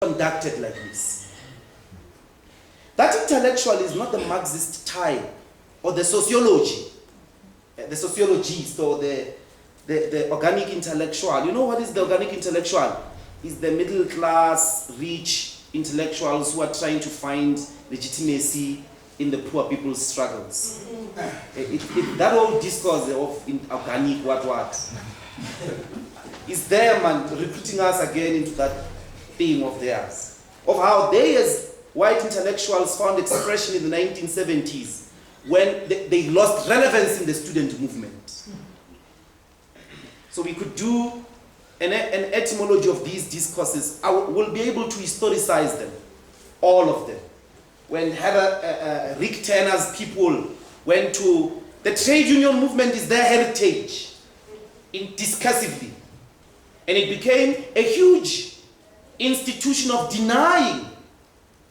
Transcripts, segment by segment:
conducted like this. That intellectual is not the Marxist type or the sociologist or the organic intellectual. You know what is the organic intellectual? It's the middle class, rich intellectuals who are trying to find legitimacy in the poor people's struggles. That whole discourse of organic what is them and recruiting us again into that thing of theirs, of how they as white intellectuals found expression in the 1970s when they lost relevance in the student movement. So we could do an etymology of these discourses. I will be able to historicize them, all of them. When Rick Tanner's people went to, the trade union movement is their heritage, discursively. And it became a huge institution of denying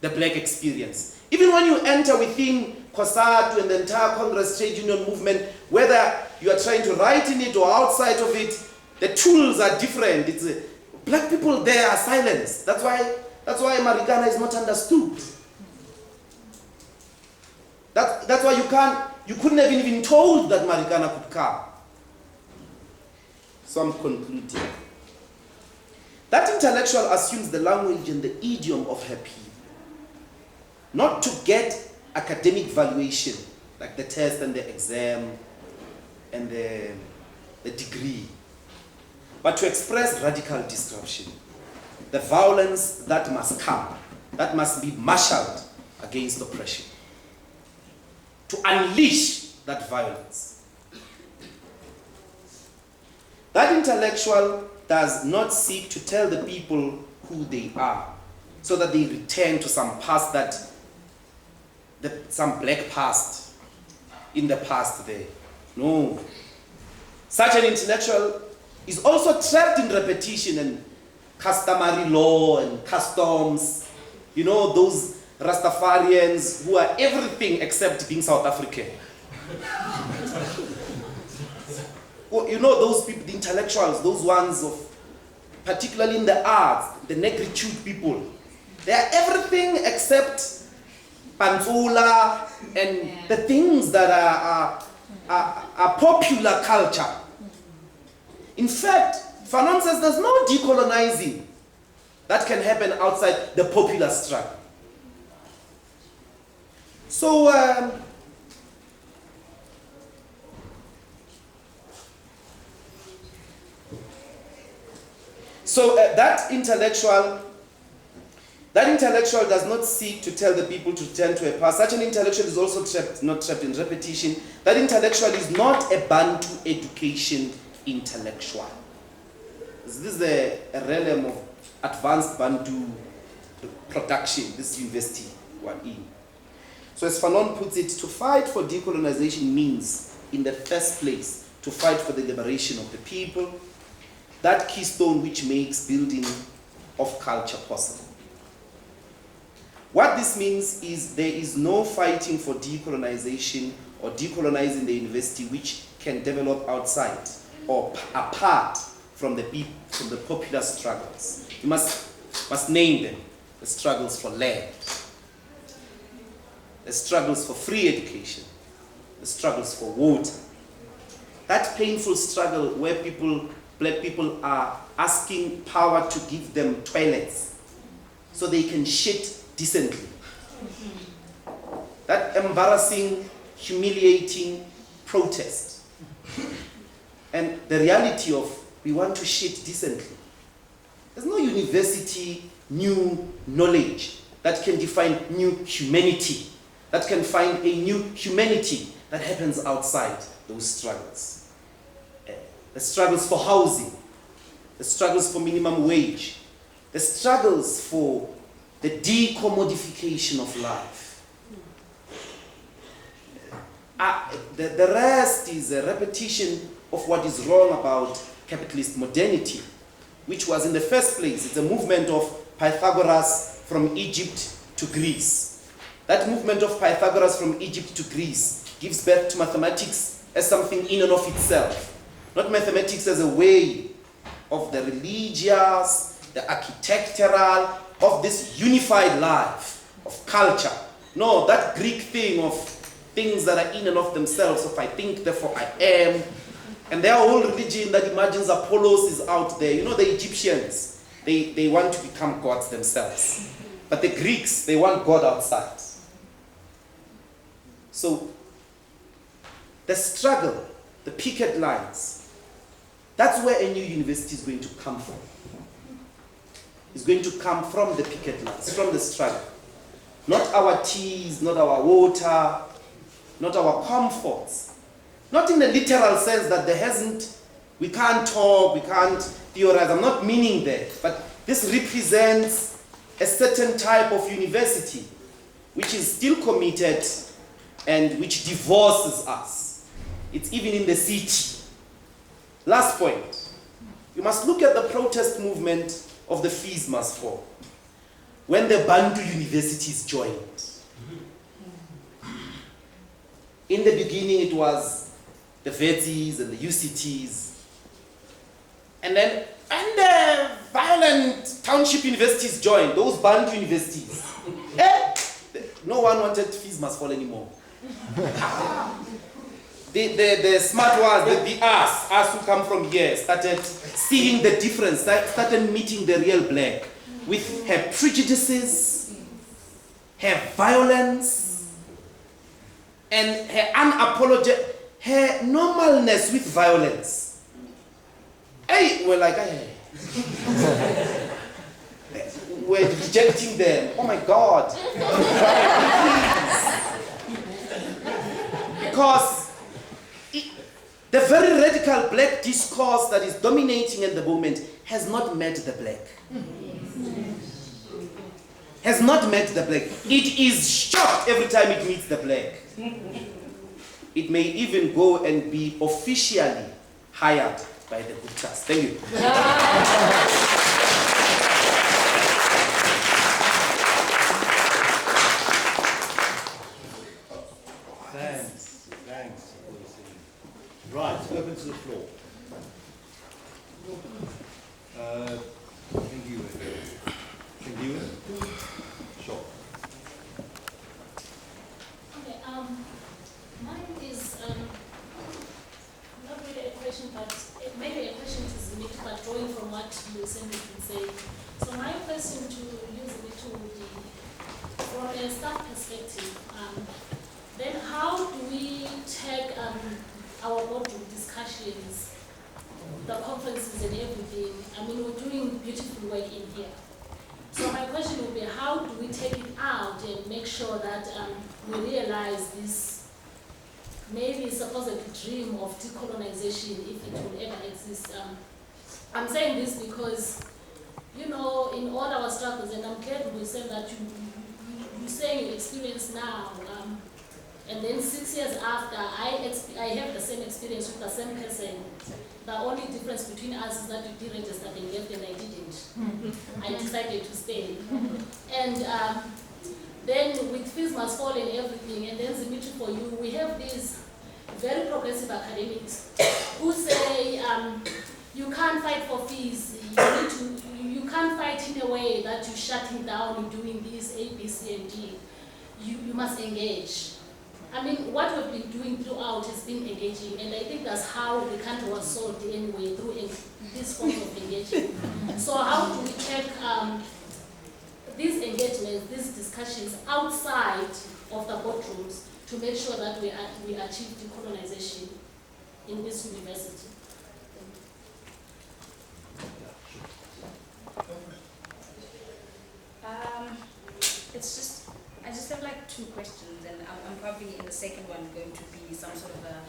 the black experience. Even when you enter within COSATU and the entire Congress trade union movement, whether you are trying to write in it or outside of it, the tools are different. Black people there are silenced. That's why Marikana is not understood. That's why you couldn't have even told that Marikana could come. So I'm concluding. That intellectual assumes the language and the idiom of her people. Not to get academic valuation, like the test and the exam and the degree, but to express radical disruption, the violence that must come, that must be marshaled against oppression, to unleash that violence. That intellectual does not seek to tell the people who they are, so that they return to some past some black past in the past there. No. Such an intellectual is also trapped in repetition and customary law and customs. You know, those Rastafarians who are everything except being South African. Well, you know those people, the intellectuals, those ones of, particularly in the arts, the negritude people. They are everything except Panzula and the things that are popular culture. In fact, Fanon says there's no decolonizing that can happen outside the popular struggle. So, that intellectual does not seek to tell the people to turn to a past. Such an intellectual is also not trapped in repetition. That intellectual is not a Bantu education intellectual. This is a realm of advanced Bantu production, this university we're in. So as Fanon puts it, to fight for decolonization means, in the first place, to fight for the liberation of the people, that keystone which makes building of culture possible. What this means is there is no fighting for decolonization or decolonizing the university which can develop outside or apart from the popular struggles. You must name them. The struggles for land, the struggles for free education, the struggles for water. That painful struggle where black people are asking power to give them toilets so they can shit decently. That embarrassing, humiliating protest. And the reality of we want to shit decently. There's no university, new knowledge that can define new humanity, that can find a new humanity that happens outside those struggles. The struggles for housing, the struggles for minimum wage, the struggles for the decommodification of life. The rest is a repetition of what is wrong about capitalist modernity, which was in the first place, it's a movement of Pythagoras from Egypt to Greece. That movement of Pythagoras from Egypt to Greece gives birth to mathematics as something in and of itself. Not mathematics as a way of the religious, the architectural, of this unified life, of culture. No, that Greek thing of things that are in and of themselves, if I think, therefore I am. And their whole religion that imagines Apollos is out there. You know, the Egyptians, they want to become gods themselves. But the Greeks, they want God outside. So, the struggle, the picket lines, that's where a new university is going to come from. It's going to come from the picket lines, from the struggle. Not our teas, not our water, not our comforts. Not in the literal sense that we can't talk, we can't theorize. I'm not meaning that. But this represents a certain type of university which is still committed and which divorces us. It's even in the city. Last point. You must look at the protest movement of the fees must fall. When the Bantu universities joined. In the beginning it was the VETs and the UCTs. And then when the violent township universities joined, those Bantu universities, no one wanted fees must fall anymore. The smart ones, the us who come from here, started seeing the difference, started meeting the real black with her prejudices, her violence, and her unapologetic, her normalness with violence. Hey, we're like, hey. We're rejecting them. Oh my God. Because the very radical black discourse that is dominating at the moment has not met the black. Has not met the black. It is shocked every time it meets the black. It may even go and be officially hired by the Guptas. Thank you. Thanks. Right, open to the floor. Sure. Okay, mine is not really a question, but it may be a question to Zimitri, but drawing from what Mbuyiseni has been saying. So my question to you, Zimitri, would be, from a staff perspective, then how do we take our boardroom discussions, the conferences and everything? I mean, we're doing beautiful work in here. So my question would be, how do we take it out and make sure that we realize this maybe supposed dream of decolonization, if it will ever exist? I'm saying this because, you know, in all our struggles, and I'm glad we said that you say your experience now, and then 6 years after, I have the same experience with the same person. The only difference between us is that you deregistered and left and I didn't. I decided to stay. And then with fees must fall and everything, and then Zimitri, for you, we have these very progressive academics who say you can't fight for fees. You can't fight in a way that you're shutting down, you're doing this, A, B, C, and D. You must engage. I mean, what we've been doing throughout has been engaging, and I think that's how the country was solved anyway, through this form of engaging. So how do we take these engagements, these discussions outside of the boardrooms to make sure that we achieve decolonization in this university? I just have like two questions, and I'm probably in the second one going to be some sort of a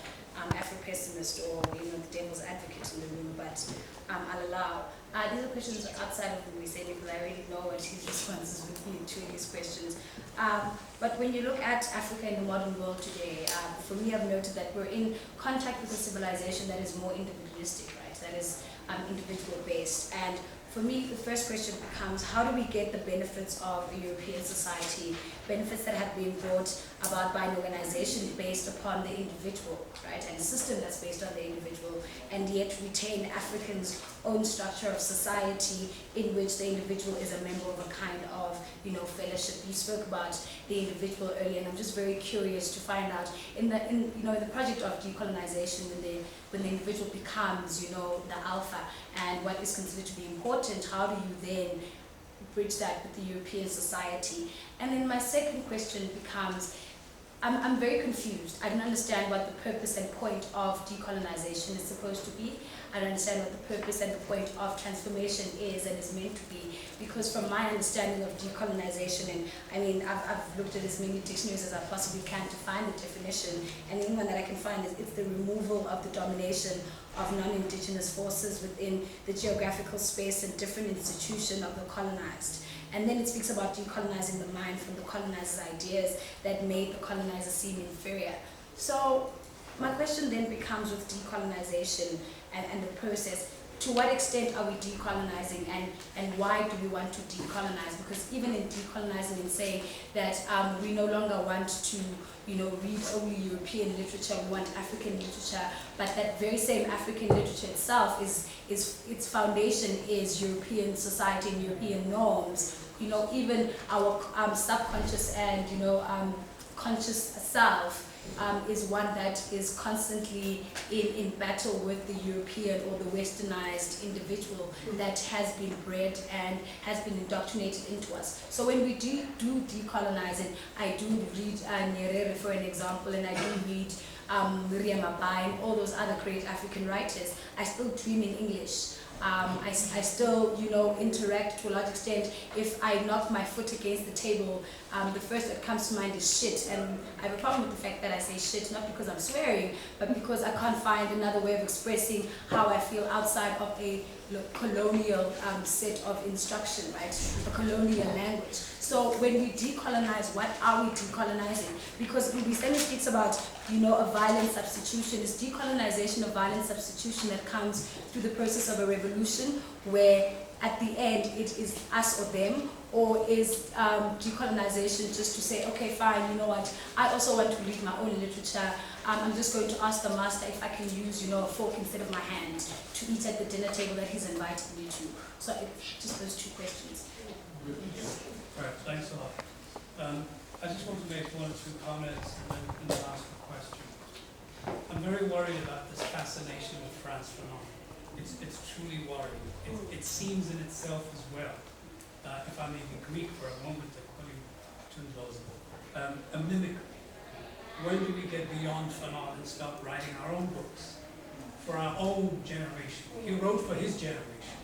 Afro-pessimist or, you know, the devil's advocate in the room, but I'll allow. These are questions outside of Mbuyiseni because I already know what his responses would be to these questions. But when you look at Africa in the modern world today, for me, I've noted that we're in contact with a civilization that is more individualistic, right? That is individual-based. And for me, the first question becomes, how do we get the benefits of a European society, benefits that have been brought about by an organization based upon the individual, right, and a system that's based on the individual, and yet retain Africans' own structure of society in which the individual is a member of a kind of, fellowship. You spoke about the individual earlier, and I'm just very curious to find out in the project of decolonization, when the individual becomes, the alpha and what is considered to be important, how do you then bridge that with the European society? And then my second question becomes, I'm very confused. I don't understand what the purpose and point of decolonization is supposed to be. I don't understand what the purpose and the point of transformation is and is meant to be. Because from my understanding of decolonization, and I mean, I've looked at as many dictionaries as I possibly can to find the definition, and the only one that I can find is it's the removal of the domination of non-indigenous forces within the geographical space and different institution of the colonized. And then it speaks about decolonizing the mind from the colonizer's ideas that made the colonizer seem inferior. So my question then becomes, with decolonization and the process, to what extent are we decolonizing, and why do we want to decolonize? Because even in decolonizing and saying that we no longer want to read only European literature, we want African literature, but that very same African literature itself its foundation is European society and European norms. Even our subconscious and conscious self is one that is constantly in battle with the European or the westernized individual that has been bred and has been indoctrinated into us. So when we do decolonizing, I do read Nyerere, for an example, and I do read Miriam Abai and all those other great African writers. I still dream in English. I still, interact to a large extent. If I knock my foot against the table, the first that comes to mind is shit. And I have a problem with the fact that I say shit, not because I'm swearing, but because I can't find another way of expressing how I feel outside of a colonial set of instruction, right? A colonial language. So when we decolonize, what are we decolonizing? Because Mbuyiseni speaks about, a violent substitution. Is decolonization a violent substitution that comes through the process of a revolution, where at the end it is us or them? Or is decolonization just to say, okay, fine, you know what, I also want to read my own literature. I'm just going to ask the master if I can use, a fork instead of my hand to eat at the dinner table that he's invited me to. So it's just those two questions. Right, thanks a lot. I just want to make one or two comments and then ask a question. I'm very worried about this fascination with France Fanon. It's truly worrying. It seems in itself as well, if I may be Greek for a moment, according to Ndlozi, a mimicry. When do we get beyond Fanon and start writing our own books for our own generation? He wrote for his generation.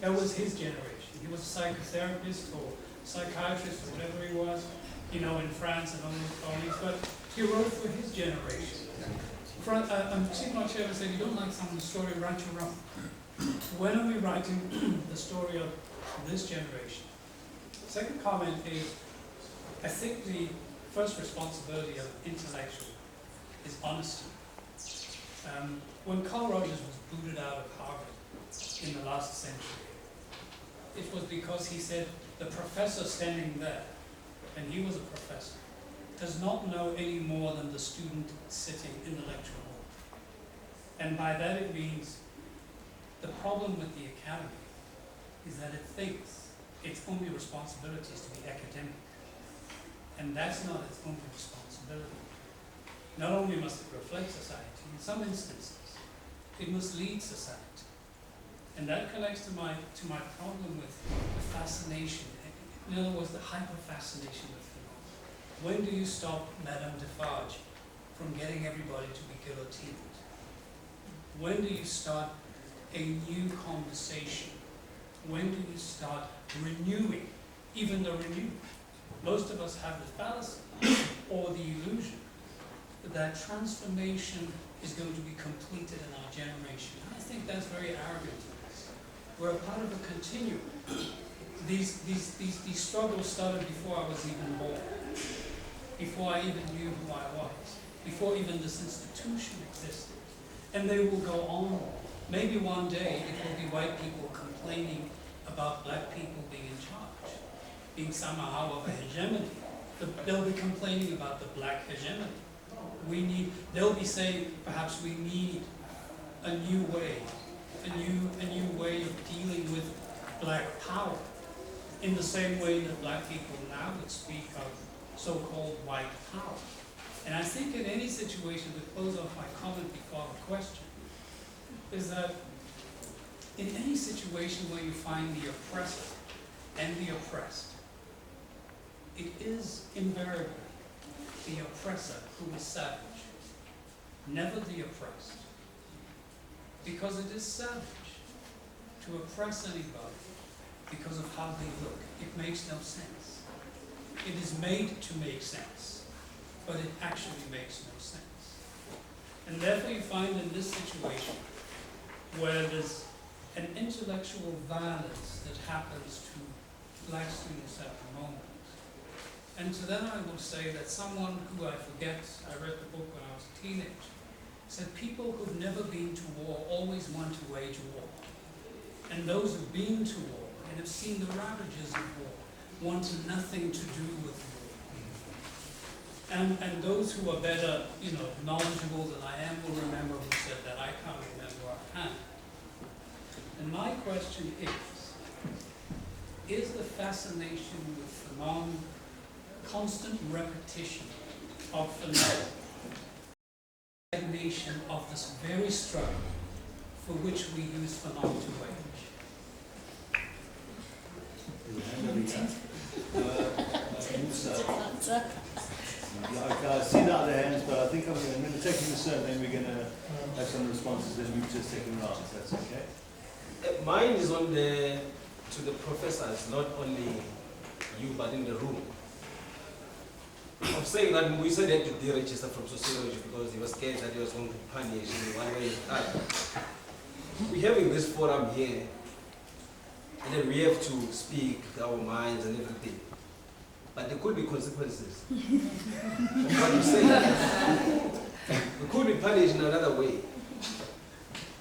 That was his generation. He was a psychotherapist or psychiatrist or whatever he was, in France and all those colonies, but he wrote for his generation. I'm too much ever saying, you don't like someone's story, write your own. When are we writing the story of this generation? Second comment is, I think the first responsibility of an intellectual is honesty. When Carl Rogers was booted out of Harvard in the last century, it was because he said the professor standing there, and he was a professor, does not know any more than the student sitting in the lecture hall. And by that it means the problem with the academy is that it thinks its only responsibility is to be academic. And that's not its only responsibility. Not only must it reflect society, in some instances, it must lead society. And that connects to my problem with the fascination. In other words, the hyper-fascination with Fanon. When do you stop Madame Defarge from getting everybody to be guillotined? When do you start a new conversation? When do you start renewing, even the renewal? Most of us have the fallacy or the illusion that transformation is going to be completed in our generation. I think that's very arrogant of us. We're a part of a continuum. These struggles started before I was even born, before I even knew who I was, before even this institution existed. And they will go on. Maybe one day it will be white people complaining about black people being in charge, being somehow of a hegemony. They'll be complaining about the black hegemony. They'll be saying, perhaps we need a new way of dealing with black power, in the same way that black people now would speak of so-called white power. And I think in any situation, to close off my comment before the question, is that in any situation where you find the oppressor and the oppressed, it is invariably the oppressor who is savage, never the oppressed. Because it is savage to oppress anybody because of how they look. It makes no sense. It is made to make sense, but it actually makes no sense. And therefore you find in this situation where there's an intellectual violence that happens to black students at the moment. And to them I would say that someone who I forget, I read the book when I was a teenager, said people who've never been to war always want to wage war. And those who've been to war and have seen the ravages of war want nothing to do with war. And those who are better, knowledgeable than I am will remember who said that. I can't remember offhand. And my question is the fascination with Fanon constant repetition of Fanon stagnation of this very struggle for which we use Fanon to wage? I see the other hands, but I think I'm going to take you turn, then we're going to have some responses, then move to the second round, if that's okay. Mine is on to the professors, not only you, but in the room. I'm saying that Mbuyiseni had to deregister from sociology because he was scared that he was going to be punished in one way or other. We're having this forum here, and then we have to speak our minds and everything. But there could be consequences. What you say, we could be punished in another way.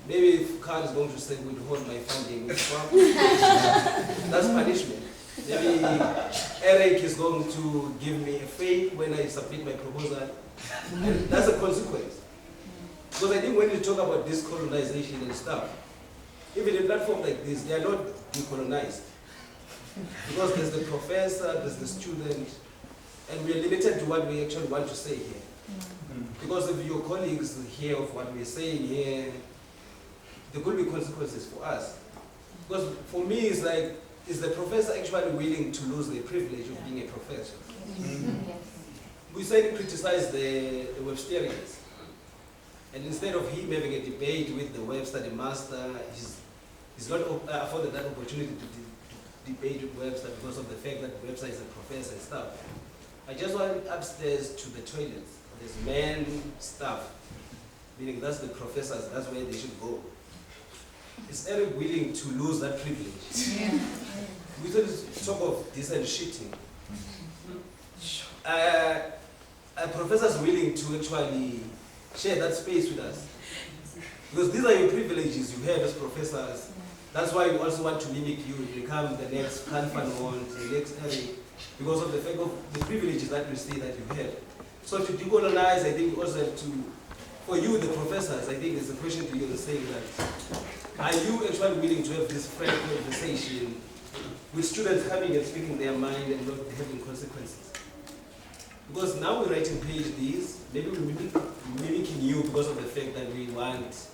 Maybe if Carl is going to say withhold my funding, that's punishment. Maybe Eric is going to give me a fee when I submit my proposal. And that's a consequence. Because I think when you talk about decolonization and stuff, even a platform like this, they are not decolonized. Because there's the professor, there's the student, and we are limited to what we actually want to say here. Because if your colleagues hear of what we're saying here, there could be consequences for us. Because for me, it's like, is the professor actually willing to lose the privilege of being a professor? We said criticise the Websterians. And instead of him having a debate with the web study master, he's not afforded that opportunity to debate with Webster because of the fact that Webster is a professor and stuff. I just went upstairs to the toilets. There's men stuff, meaning that's the professors, that's where they should go. Is Eric willing to lose that privilege? Yeah. We talk of this and shitting. A professor is willing to actually share that space with us. Because these are your privileges you have as professors. That's why we also want to mimic you, become the next Fanon, the next Eric, because of the fact of the privileges that you see that you have. So to decolonize, I think also have to, for you, the professors, I think there's a question to you that's saying that, are you actually willing to have this frank conversation with students coming and speaking their mind and not having consequences? Because now we're writing PhDs, maybe we're mimicking you because of the fact that we want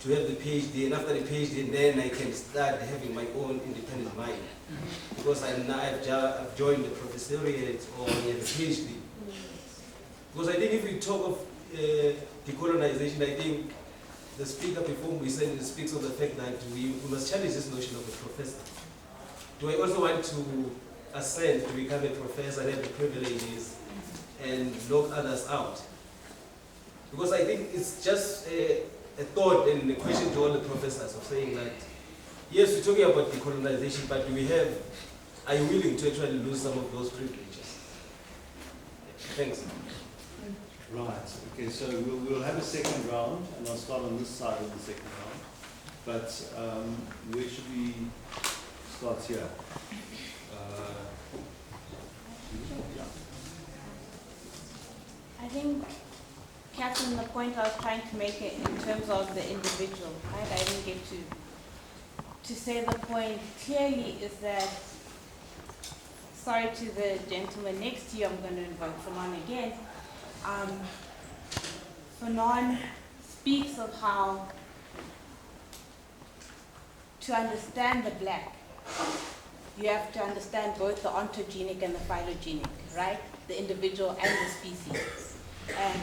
to have the PhD, and after the PhD, then I can start having my own independent mind. Because I've joined the professoriate or I have a PhD. Because I think if we talk of decolonization, I think the speaker before Mbuyiseni speaks of the fact that we must challenge this notion of a professor. Do I also want to ascend to become a professor and have the privileges and lock others out? Because I think it's just a thought and a question to all the professors of saying that, yes, we're talking about decolonization, but are you willing to actually lose some of those privileges? Thanks. Right, okay, so we'll have a second round, and I'll start on this side of the second round. But where should we starts here. I think, Catherine, the point I was trying to make it in terms of the individual, right? I didn't get to say the point clearly is that, sorry to the gentleman next to you, I'm going to invoke Fanon again. Fanon speaks of how to understand the black, you have to understand both the ontogenic and the phylogenetic, right? The individual and the species. And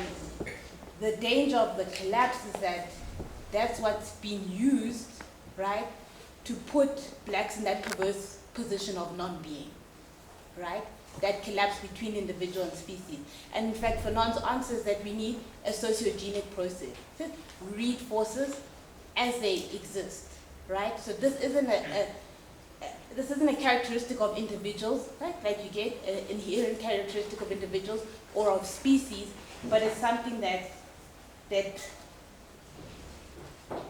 the danger of the collapse is that that's what's been used, right, to put blacks in that perverse position of non-being, right? That collapse between individual and species. And in fact, Fanon's answer is that we need a sociogenic process. Read forces as they exist, right? So this isn't a characteristic of individuals, right? Like you get an inherent characteristic of individuals or of species, but it's something that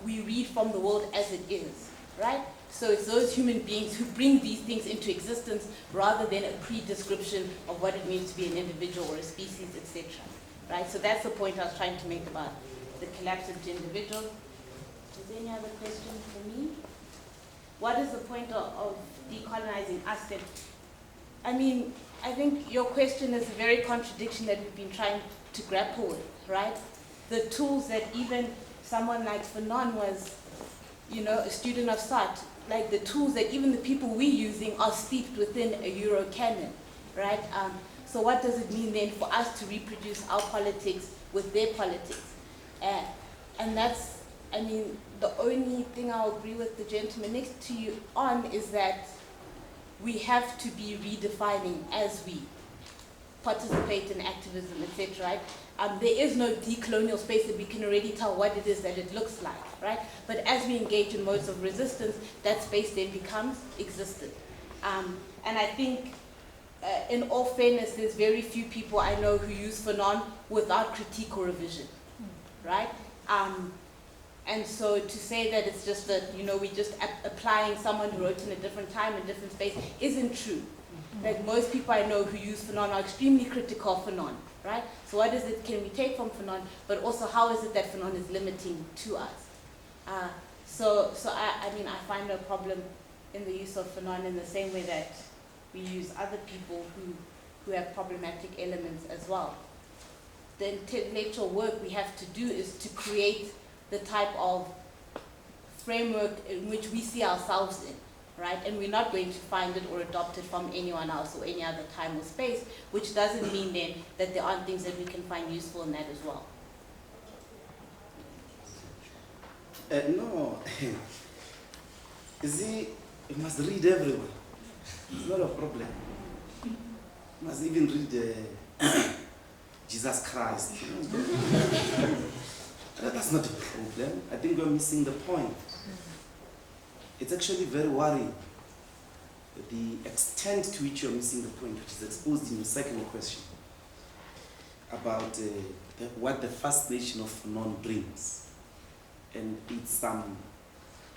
we read from the world as it is, right? So it's those human beings who bring these things into existence rather than a pre-description of what it means to be an individual or a species, etc. Right? So that's the point I was trying to make about the collapse into individuals. Is there any other question for me? What is the point of decolonizing us then? I mean, I think your question is a very contradiction that we've been trying to grapple with, right? The tools that even someone like Fanon was, you know, a student of Sartre, like the tools that even the people we're using are steeped within a Euro canon, right? So what does it mean then for us to reproduce our politics with their politics? And that's, I mean, the only thing I'll agree with the gentleman next to you on is that we have to be redefining as we participate in activism, etc., right? There is no decolonial space that we can already tell what it is that it looks like, right? But as we engage in modes of resistance, that space then becomes existent. And I think, in all fairness, there's very few people I know who use Fanon without critique or revision, right? And so to say that it's just that, you know, we're just applying someone who wrote in a different time and different space isn't true. Like most people I know who use Fanon are extremely critical of Fanon, right? So what is it can we take from Fanon, but also how is it that Fanon is limiting to us? So I mean, I find no problem in the use of Fanon in the same way that we use other people who have problematic elements as well. The intellectual work we have to do is to create the type of framework in which we see ourselves in, right? And we're not going to find it or adopt it from anyone else or any other time or space, which doesn't mean then that there aren't things that we can find useful in that as well. No. You see, you must read everyone. It's not a problem. You must even read Jesus Christ. That's not a problem. I think we're missing the point. It's actually very worrying, the extent to which you're missing the point, which is exposed in your second question about what the first nation of Fanon brings. And it's some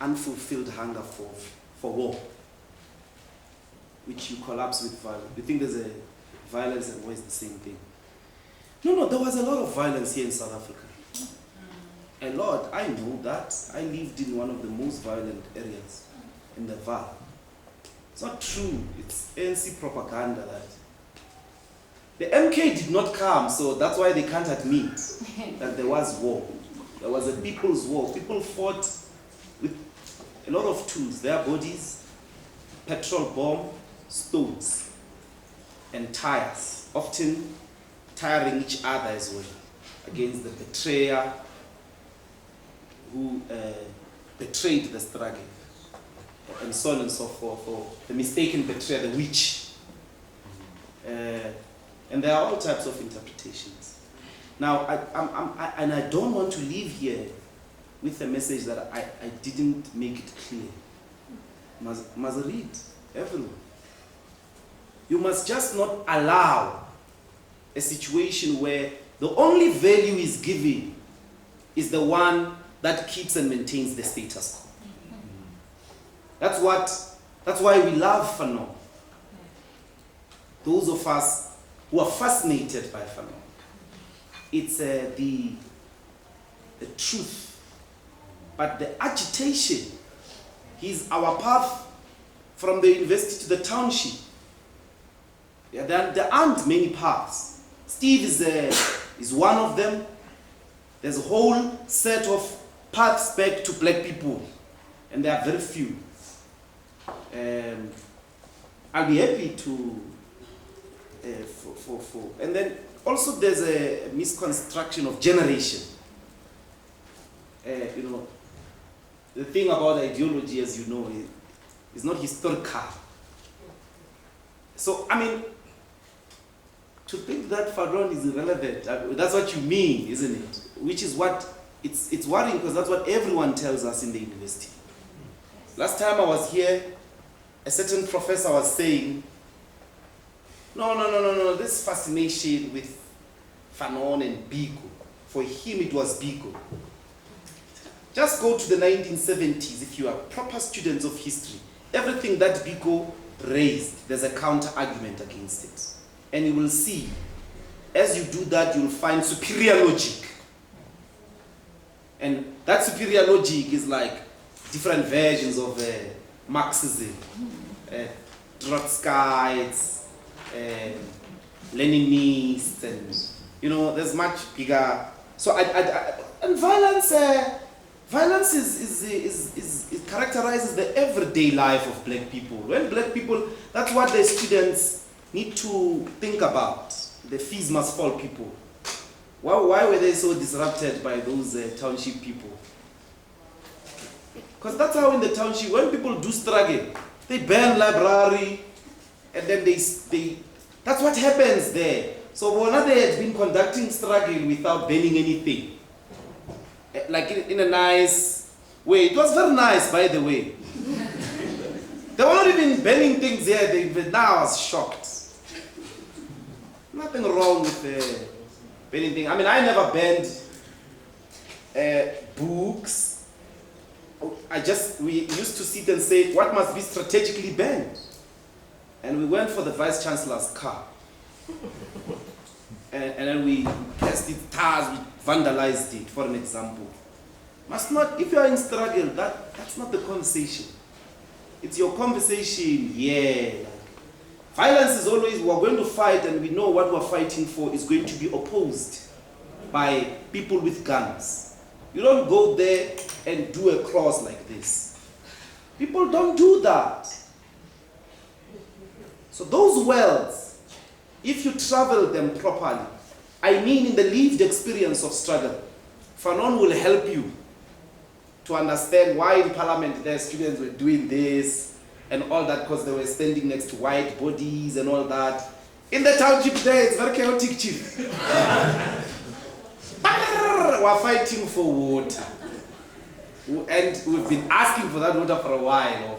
unfulfilled hunger for war, which you collapse with violence. You think there's a violence and war is the same thing. No, there was a lot of violence here in South Africa. A lot, I know that. I lived in one of the most violent areas in the Valley. It's not true. It's ANC propaganda that the MK did not come, so that's why they can't admit that there was war. There was a people's war. People fought with a lot of tools, their bodies, petrol bomb, stones, and tires, often tiring each other as well, against the betrayer who betrayed the struggle, and so on and so forth, or the mistaken betrayer, the witch. And there are all types of interpretations. Now, I don't want to leave here with a message that I didn't make it clear. Must read, everyone. You must just not allow a situation where the only value is given is the one that keeps and maintains the status quo. That's what That's why we love Fanon. Those of us who are fascinated by Fanon. It's the truth. But the agitation, he's our path from the university to the township. Yeah, there aren't many paths. Steve is one of them. There's a whole set of paths back to black people, and there are very few. I'll be happy to, and then also there's a misconstruction of generation. You know, the thing about ideology, as you know, is not historical. So, I mean, to think that Fanon is irrelevant, that's what you mean, isn't it? Which is what, it's worrying because that's what everyone tells us in the university. Last time I was here, a certain professor was saying, no, this fascination with Fanon and Biko, for him it was Biko. Just go to the 1970s if you are proper students of history. Everything that Biko raised, there's a counter argument against it. And you will see, as you do that, you'll find superior logic. And that superior logic is like different versions of Marxism, Trotskyites, Leninists, and you know, there's much bigger. So, and violence is characterizes the everyday life of black people. When black people, that's what the students need to think about. The fees must fall people. Why were they so disrupted by those township people? Because that's how in the township, when people do struggle, they burn library, and then that's what happens there. So Bona, they had been conducting struggle without burning anything. Like in a nice way. It was very nice, by the way. They were not even burning things here. Now I was shocked. Nothing wrong with burning things. I mean, I never burned books. We used to sit and say, what must be strategically burned? And we went for the Vice Chancellor's car. And then we pressed it, tires, we vandalized it, for an example. Must not, if you are in struggle, that's not the conversation. It's your conversation, yeah. Violence is always, we're going to fight and we know what we're fighting for is going to be opposed by people with guns. You don't go there and do a cross like this. People don't do that. So those words, if you travel them properly, I mean in the lived experience of struggle, Fanon will help you to understand why in Parliament their students were doing this and all that because they were standing next to white bodies and all that. In the township there, it's very chaotic, chief. We're fighting for water. And we've been asking for that water for a while.